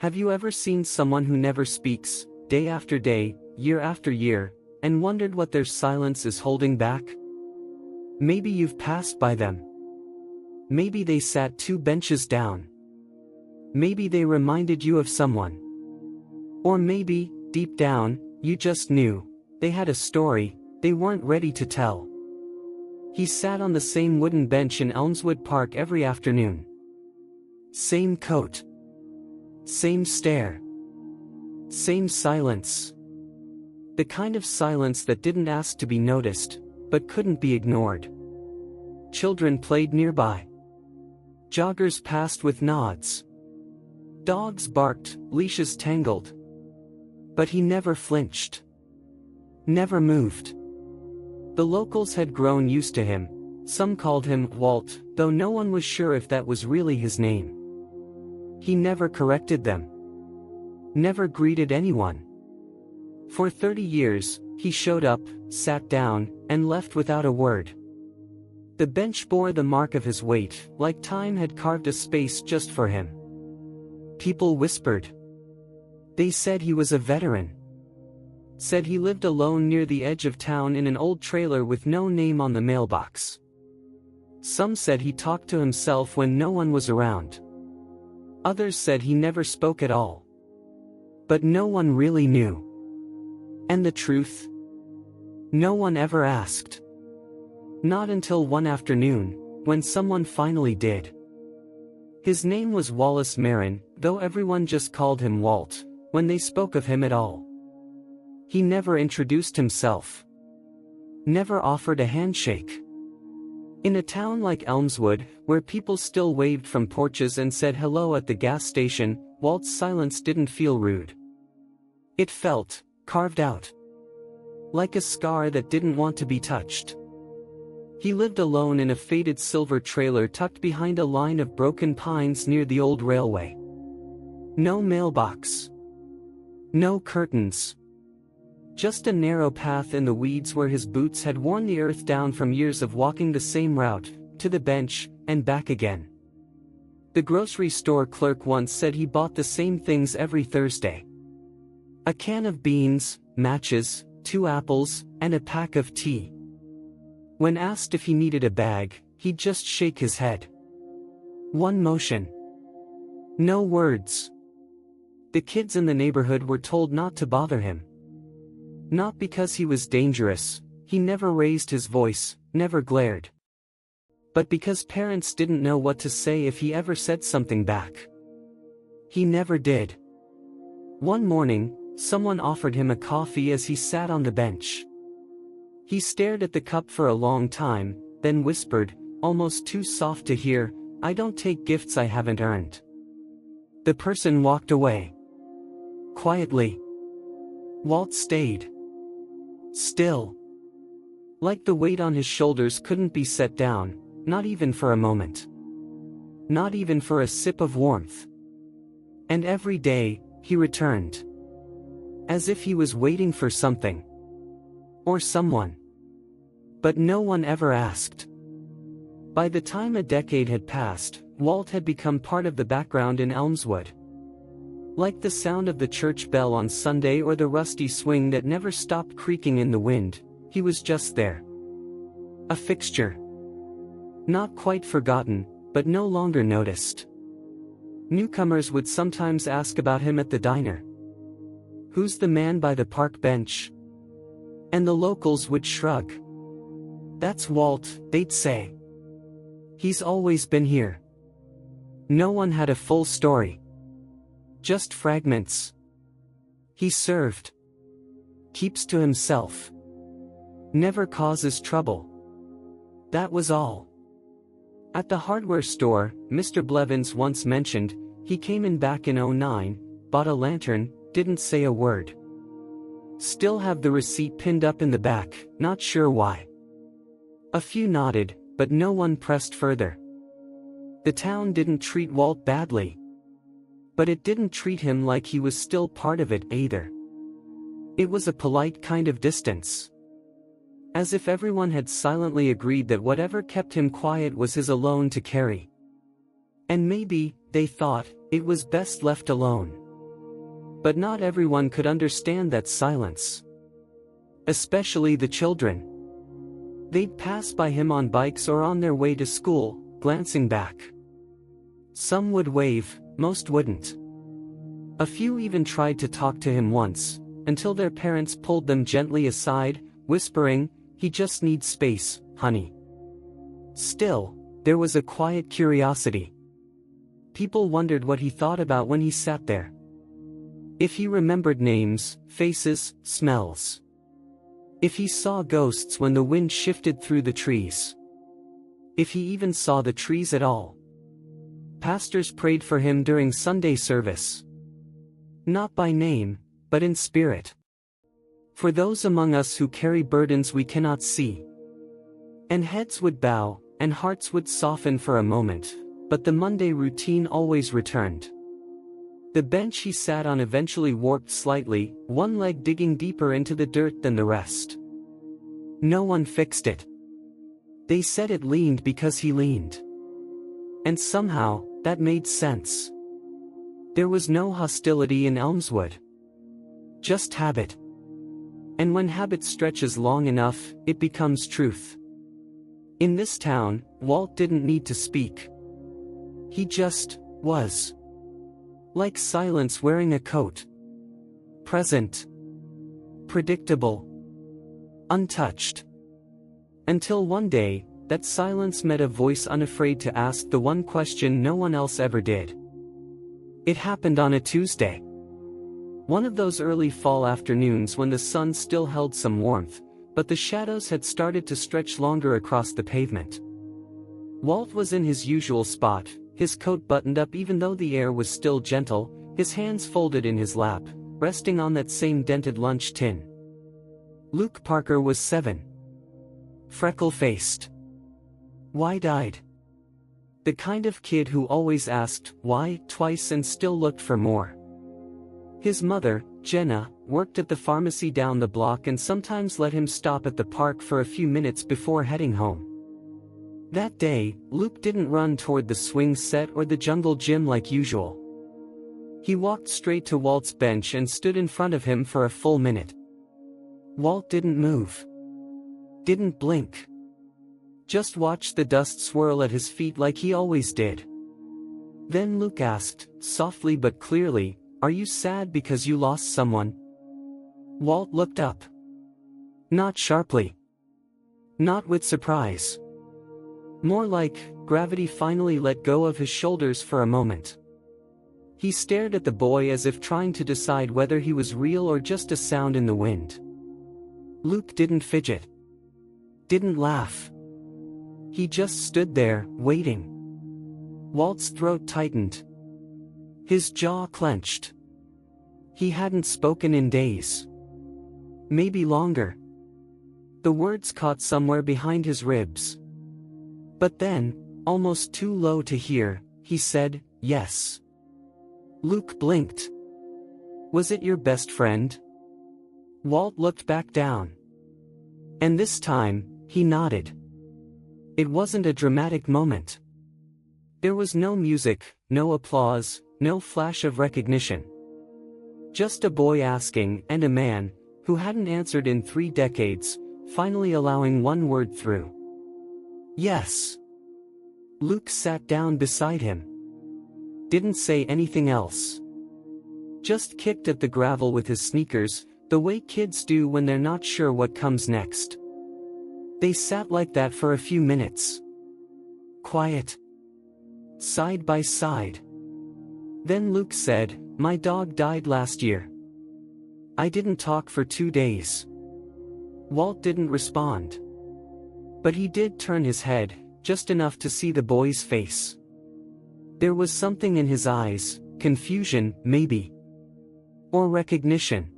Have you ever seen someone who never speaks, day after day, year after year, and wondered what their silence is holding back? Maybe you've passed by them. Maybe they sat 2 benches down. Maybe they reminded you of someone. Or maybe, deep down, you just knew, they had a story, they weren't ready to tell. He sat on the same wooden bench in Elmswood Park every afternoon. Same coat. Same stare. Same silence. The kind of silence that didn't ask to be noticed, but couldn't be ignored. Children played nearby. Joggers passed with nods. Dogs barked, leashes tangled. But he never flinched. Never moved. The locals had grown used to him. Some called him Walt, though no one was sure if that was really his name. He never corrected them. Never greeted anyone. For 30 years, he showed up, sat down, and left without a word. The bench bore the mark of his weight, like time had carved a space just for him. People whispered. They said he was a veteran. Said he lived alone near the edge of town in an old trailer with no name on the mailbox. Some said he talked to himself when no one was around. Others said he never spoke at all. But no one really knew. And the truth? No one ever asked. Not until one afternoon, when someone finally did. His name was Walt Merrin, though everyone just called him Walt, when they spoke of him at all. He never introduced himself. Never offered a handshake. In a town like Elmswood, where people still waved from porches and said hello at the gas station, Walt's silence didn't feel rude. It felt carved out. Like a scar that didn't want to be touched. He lived alone in a faded silver trailer tucked behind a line of broken pines near the old railway. No mailbox. No curtains. Just a narrow path in the weeds where his boots had worn the earth down from years of walking the same route, to the bench, and back again. The grocery store clerk once said he bought the same things every Thursday. A can of beans, matches, 2 apples, and a pack of tea. When asked if he needed a bag, he'd just shake his head. One motion. No words. The kids in the neighborhood were told not to bother him. Not because he was dangerous, he never raised his voice, never glared. But because parents didn't know what to say if he ever said something back. He never did. One morning, someone offered him a coffee as he sat on the bench. He stared at the cup for a long time, then whispered, almost too soft to hear, "I don't take gifts I haven't earned." The person walked away. Quietly. Walt stayed. Still. Like the weight on his shoulders couldn't be set down, not even for a moment. Not even for a sip of warmth. And every day, he returned. As if he was waiting for something. Or someone. But no one ever asked. By the time a decade had passed, Walt had become part of the background in Elmswood. Like the sound of the church bell on Sunday or the rusty swing that never stopped creaking in the wind, he was just there. A fixture. Not quite forgotten, but no longer noticed. Newcomers would sometimes ask about him at the diner. "Who's the man by the park bench?" And the locals would shrug. "That's Walt," they'd say. "He's always been here." No one had a full story. Just fragments. He served. Keeps to himself. Never causes trouble. That was all. At the hardware store, Mr. Blevins once mentioned, he came in back in '09, bought a lantern, didn't say a word. Still have the receipt pinned up in the back, not sure why. A few nodded, but no one pressed further. The town didn't treat Walt badly. But it didn't treat him like he was still part of it either. It was a polite kind of distance. As if everyone had silently agreed that whatever kept him quiet was his alone to carry. And maybe, they thought, it was best left alone. But not everyone could understand that silence. Especially the children. They'd pass by him on bikes or on their way to school, glancing back. Some would wave, most wouldn't. A few even tried to talk to him once, until their parents pulled them gently aside, whispering, "He just needs space, honey." Still, there was a quiet curiosity. People wondered what he thought about when he sat there. If he remembered names, faces, smells. If he saw ghosts when the wind shifted through the trees. If he even saw the trees at all. Pastors prayed for him during Sunday service. Not by name, but in spirit. For those among us who carry burdens we cannot see. And heads would bow, and hearts would soften for a moment, but the Monday routine always returned. The bench he sat on eventually warped slightly, one leg digging deeper into the dirt than the rest. No one fixed it. They said it leaned because he leaned. And somehow, that made sense. There was no hostility in Elmswood. Just habit. And when habit stretches long enough, it becomes truth. In this town, Walt didn't need to speak. He just was. Like silence wearing a coat. Present. Predictable. Untouched. Until one day, that silence met a voice unafraid to ask the one question no one else ever did. It happened on a Tuesday. One of those early fall afternoons when the sun still held some warmth, but the shadows had started to stretch longer across the pavement. Walt was in his usual spot, his coat buttoned up even though the air was still gentle, his hands folded in his lap, resting on that same dented lunch tin. Luke Parker was 7. Freckle-faced. Wide-eyed. The kind of kid who always asked why twice and still looked for more. His mother, Jenna, worked at the pharmacy down the block and sometimes let him stop at the park for a few minutes before heading home. That day, Luke didn't run toward the swing set or the jungle gym like usual. He walked straight to Walt's bench and stood in front of him for a full minute. Walt didn't move. Didn't blink. Just watched the dust swirl at his feet like he always did. Then Luke asked, softly but clearly, "Are you sad because you lost someone?" Walt looked up. Not sharply. Not with surprise. More like, gravity finally let go of his shoulders for a moment. He stared at the boy as if trying to decide whether he was real or just a sound in the wind. Luke didn't fidget. Didn't laugh. He just stood there, waiting. Walt's throat tightened. His jaw clenched. He hadn't spoken in days. Maybe longer. The words caught somewhere behind his ribs. But then, almost too low to hear, he said, "Yes." Luke blinked. "Was it your best friend?" Walt looked back down. And this time, he nodded. It wasn't a dramatic moment. There was no music, no applause, no flash of recognition. Just a boy asking, and a man, who hadn't answered in 3 decades, finally allowing one word through. "Yes." Luke sat down beside him. Didn't say anything else. Just kicked at the gravel with his sneakers, the way kids do when they're not sure what comes next. They sat like that for a few minutes. Quiet. Side by side. Then Luke said, "My dog died last year." I didn't talk for 2 days. Walt didn't respond. But he did turn his head, just enough to see the boy's face. There was something in his eyes, confusion, maybe. Or recognition.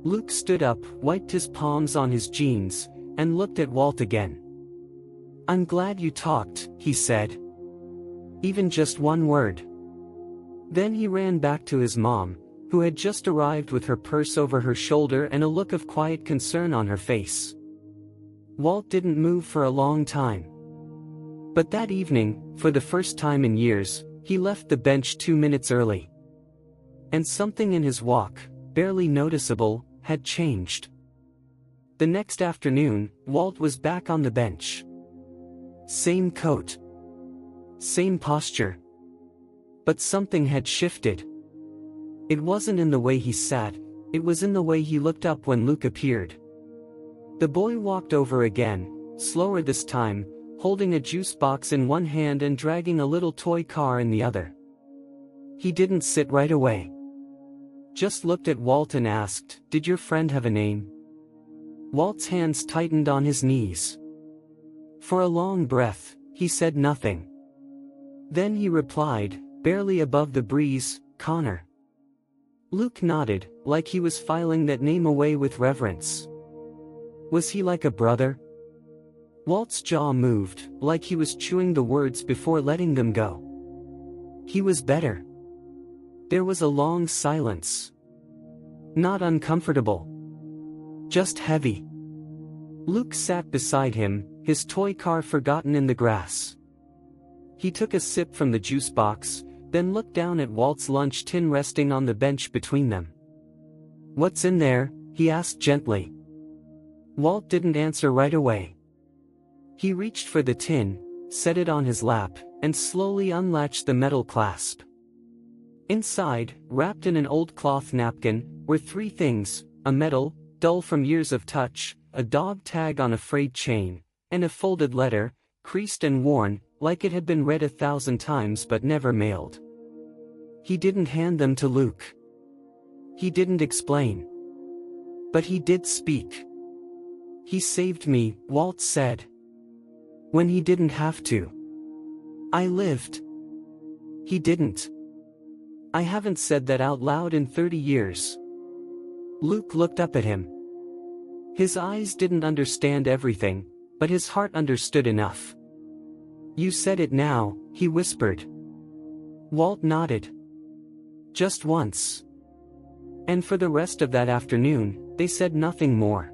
Luke stood up, wiped his palms on his jeans, and looked at Walt again. "I'm glad you talked," he said. Even just one word. Then he ran back to his mom, who had just arrived with her purse over her shoulder and a look of quiet concern on her face. Walt didn't move for a long time. But that evening, for the first time in years, he left the bench 2 minutes early. And something in his walk, barely noticeable, had changed. The next afternoon, Walt was back on the bench. Same coat. Same posture. But something had shifted. It wasn't in the way he sat, it was in the way he looked up when Luke appeared. The boy walked over again, slower this time, holding a juice box in one hand and dragging a little toy car in the other. He didn't sit right away. Just looked at Walt and asked, "Did your friend have a name?" Walt's hands tightened on his knees. For a long breath, he said nothing. Then he replied, barely above the breeze, "Connor." Luke nodded, like he was filing that name away with reverence. Was he like a brother? Walt's jaw moved, like he was chewing the words before letting them go. He was better. There was a long silence. Not uncomfortable. Just heavy. Luke sat beside him, his toy car forgotten in the grass. He took a sip from the juice box, then looked down at Walt's lunch tin resting on the bench between them. "What's in there?" he asked gently. Walt didn't answer right away. He reached for the tin, set it on his lap, and slowly unlatched the metal clasp. Inside, wrapped in an old cloth napkin, were three things: a medal, dull from years of touch, a dog tag on a frayed chain, and a folded letter, creased and worn, like it had been read 1,000 times but never mailed. He didn't hand them to Luke. He didn't explain. But he did speak. "He saved me," Walt said. "When he didn't have to. I lived." He didn't. "I haven't said that out loud in 30 years. Luke looked up at him. His eyes didn't understand everything, but his heart understood enough. "You said it now," he whispered. Walt nodded. "Just once." And for the rest of that afternoon, they said nothing more.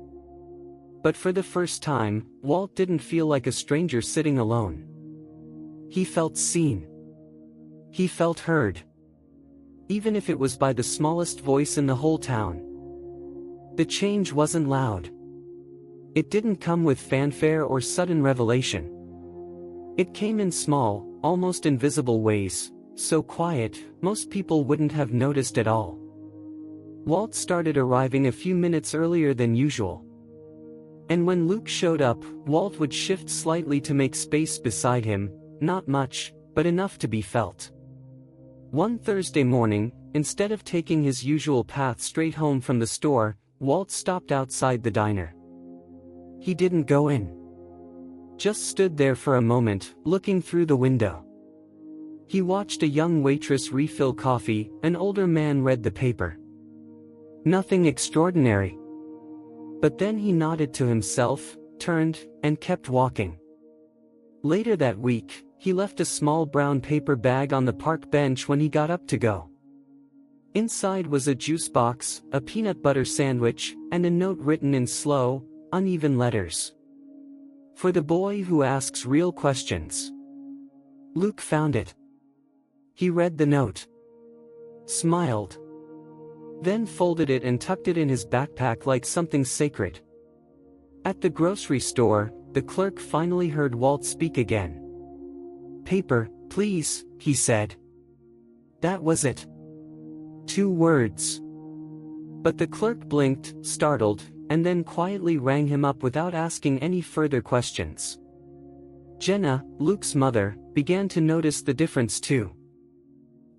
But for the first time, Walt didn't feel like a stranger sitting alone. He felt seen. He felt heard. Even if it was by the smallest voice in the whole town. The change wasn't loud. It didn't come with fanfare or sudden revelation. It came in small, almost invisible ways, so quiet, most people wouldn't have noticed at all. Walt started arriving a few minutes earlier than usual. And when Luke showed up, Walt would shift slightly to make space beside him, not much, but enough to be felt. One Thursday morning, instead of taking his usual path straight home from the store, Walt stopped outside the diner. He didn't go in. Just stood there for a moment, looking through the window. He watched a young waitress refill coffee, an older man read the paper. Nothing extraordinary. But then he nodded to himself, turned, and kept walking. Later that week, he left a small brown paper bag on the park bench when he got up to go. Inside was a juice box, a peanut butter sandwich, and a note written in slow, uneven letters. For the boy who asks real questions. Luke found it. He read the note. Smiled. Then folded it and tucked it in his backpack like something sacred. At the grocery store, the clerk finally heard Walt speak again. "Paper, please," he said. That was it. 2 words. But the clerk blinked, startled, and then quietly rang him up without asking any further questions. Jenna, Luke's mother, began to notice the difference too.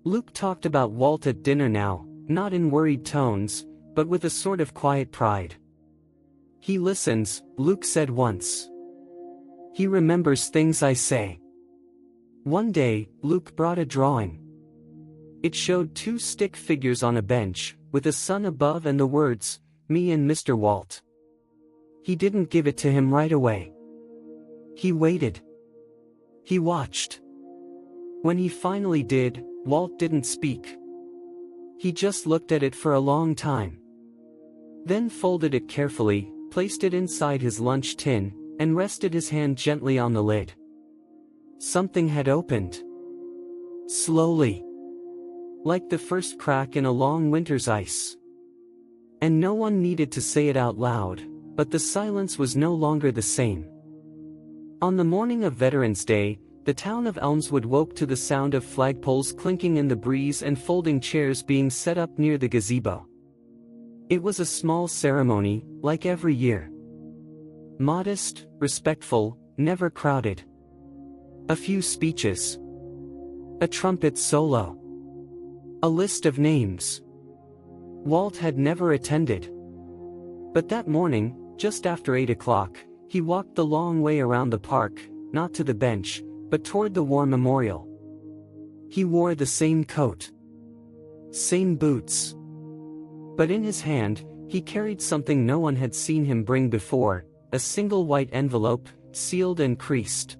Luke talked about Walt at dinner now, not in worried tones, but with a sort of quiet pride. "He listens," Luke said once. "He remembers things I say." One day, Luke brought a drawing. It showed 2 stick figures on a bench, with a sun above and the words, "Me and Mr. Walt." He didn't give it to him right away. He waited. He watched. When he finally did, Walt didn't speak. He just looked at it for a long time. Then folded it carefully, placed it inside his lunch tin, and rested his hand gently on the lid. Something had opened. Slowly. Like the first crack in a long winter's ice. And no one needed to say it out loud, but the silence was no longer the same. On the morning of Veterans Day, the town of Elmswood woke to the sound of flagpoles clinking in the breeze and folding chairs being set up near the gazebo. It was a small ceremony, like every year. Modest, respectful, never crowded. A few speeches. A trumpet solo. A list of names. Walt had never attended. But that morning, just after 8 o'clock, he walked the long way around the park, not to the bench, but toward the war memorial. He wore the same coat. Same boots. But in his hand, he carried something no one had seen him bring before, a single white envelope, sealed and creased.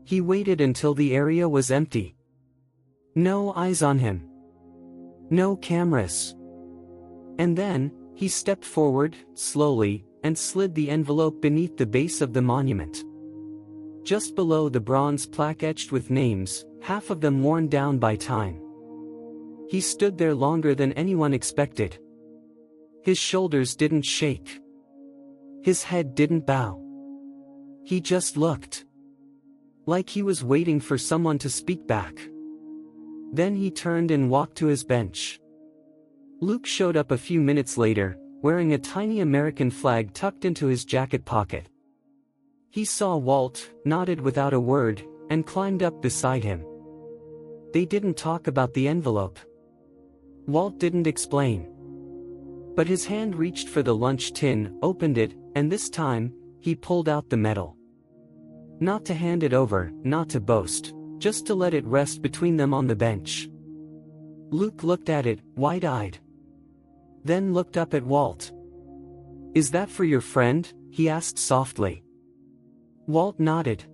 He waited until the area was empty. No eyes on him. No cameras. And then, he stepped forward, slowly, and slid the envelope beneath the base of the monument. Just below the bronze plaque etched with names, half of them worn down by time. He stood there longer than anyone expected. His shoulders didn't shake. His head didn't bow. He just looked. Like he was waiting for someone to speak back. Then he turned and walked to his bench. Luke showed up a few minutes later, wearing a tiny American flag tucked into his jacket pocket. He saw Walt, nodded without a word, and climbed up beside him. They didn't talk about the envelope. Walt didn't explain. But his hand reached for the lunch tin, opened it, and this time, he pulled out the medal. Not to hand it over, not to boast, just to let it rest between them on the bench. Luke looked at it, wide-eyed. Then looked up at Walt. "Is that for your friend?" he asked softly. Walt nodded.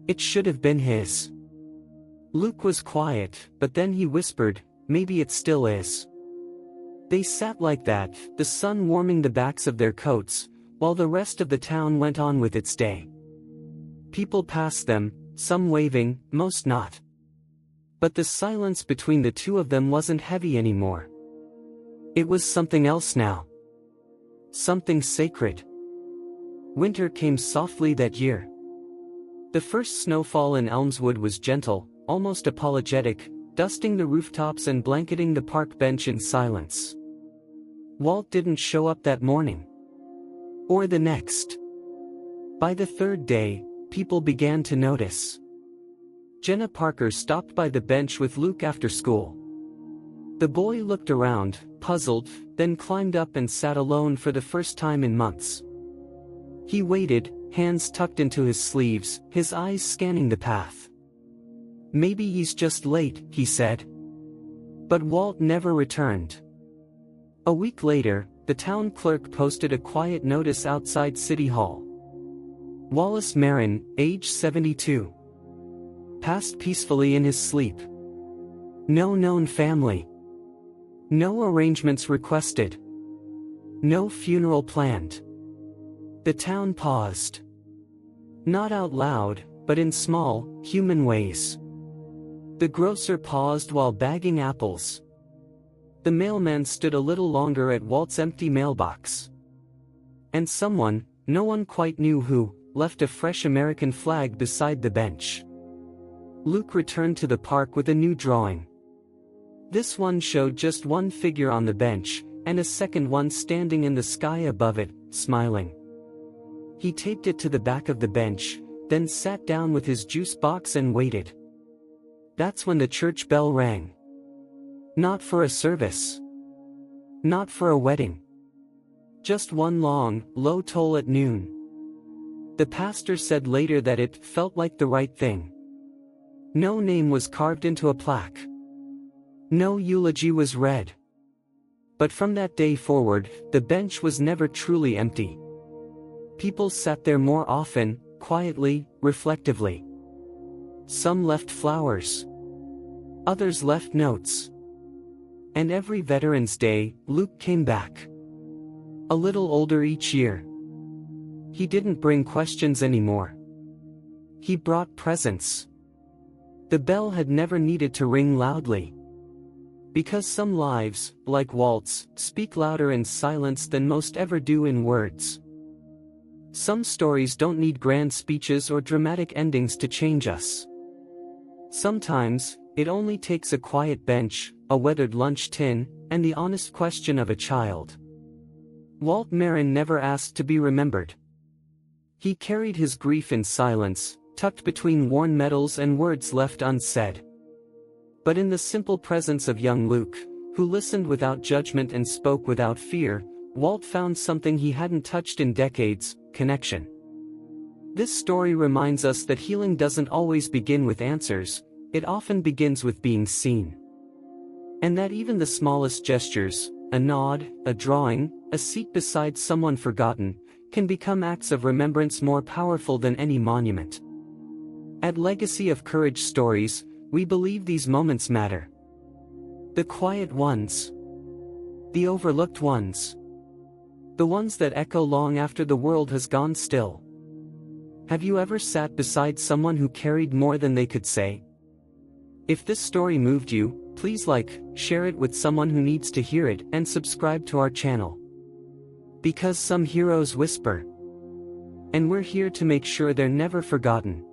It should have been his. Luke was quiet, but then he whispered, "Maybe it still is." They sat like that, the sun warming the backs of their coats, while the rest of the town went on with its day. People passed them, some waving, most not. But the silence between the two of them wasn't heavy anymore. It was something else now. Something sacred. Winter came softly that year. The first snowfall in Elmswood was gentle, almost apologetic, dusting the rooftops and blanketing the park bench in silence. Walt didn't show up that morning. Or the next. By the third day, people began to notice. Jenna Parker stopped by the bench with Luke after school. The boy looked around, puzzled, then climbed up and sat alone for the first time in months. He waited, hands tucked into his sleeves, his eyes scanning the path. "Maybe he's just late," he said. But Walt never returned. A week later, the town clerk posted a quiet notice outside City Hall. Walt Merrin, age 72. Passed peacefully in his sleep. No known family. No arrangements requested. No funeral planned. The town paused. Not out loud, but in small, human ways. The grocer paused while bagging apples. The mailman stood a little longer at Walt's empty mailbox. And someone, no one quite knew who, left a fresh American flag beside the bench. Luke returned to the park with a new drawing. This one showed just one figure on the bench, and a second one standing in the sky above it, smiling. He taped it to the back of the bench, then sat down with his juice box and waited. That's when the church bell rang. Not for a service. Not for a wedding. Just one long, low toll at noon. The pastor said later that it felt like the right thing. No name was carved into a plaque. No eulogy was read. But from that day forward, the bench was never truly empty. People sat there more often, quietly, reflectively. Some left flowers. Others left notes. And every Veterans Day, Luke came back. A little older each year. He didn't bring questions anymore. He brought presence. The bell had never needed to ring loudly. Because some lives, like Walt's, speak louder in silence than most ever do in words. Some stories don't need grand speeches or dramatic endings to change us. Sometimes, it only takes a quiet bench, a weathered lunch tin, and the honest question of a child. Walt Merrin never asked to be remembered. He carried his grief in silence, tucked between worn medals and words left unsaid. But in the simple presence of young Luke, who listened without judgment and spoke without fear, Walt found something he hadn't touched in decades: connection. This story reminds us that healing doesn't always begin with answers, it often begins with being seen. And that even the smallest gestures, a nod, a drawing, a seat beside someone forgotten, can become acts of remembrance more powerful than any monument. At Legacy of Courage Stories, we believe these moments matter. The quiet ones. The overlooked ones. The ones that echo long after the world has gone still. Have you ever sat beside someone who carried more than they could say? If this story moved you, please like, share it with someone who needs to hear it, and subscribe to our channel. Because some heroes whisper. And we're here to make sure they're never forgotten.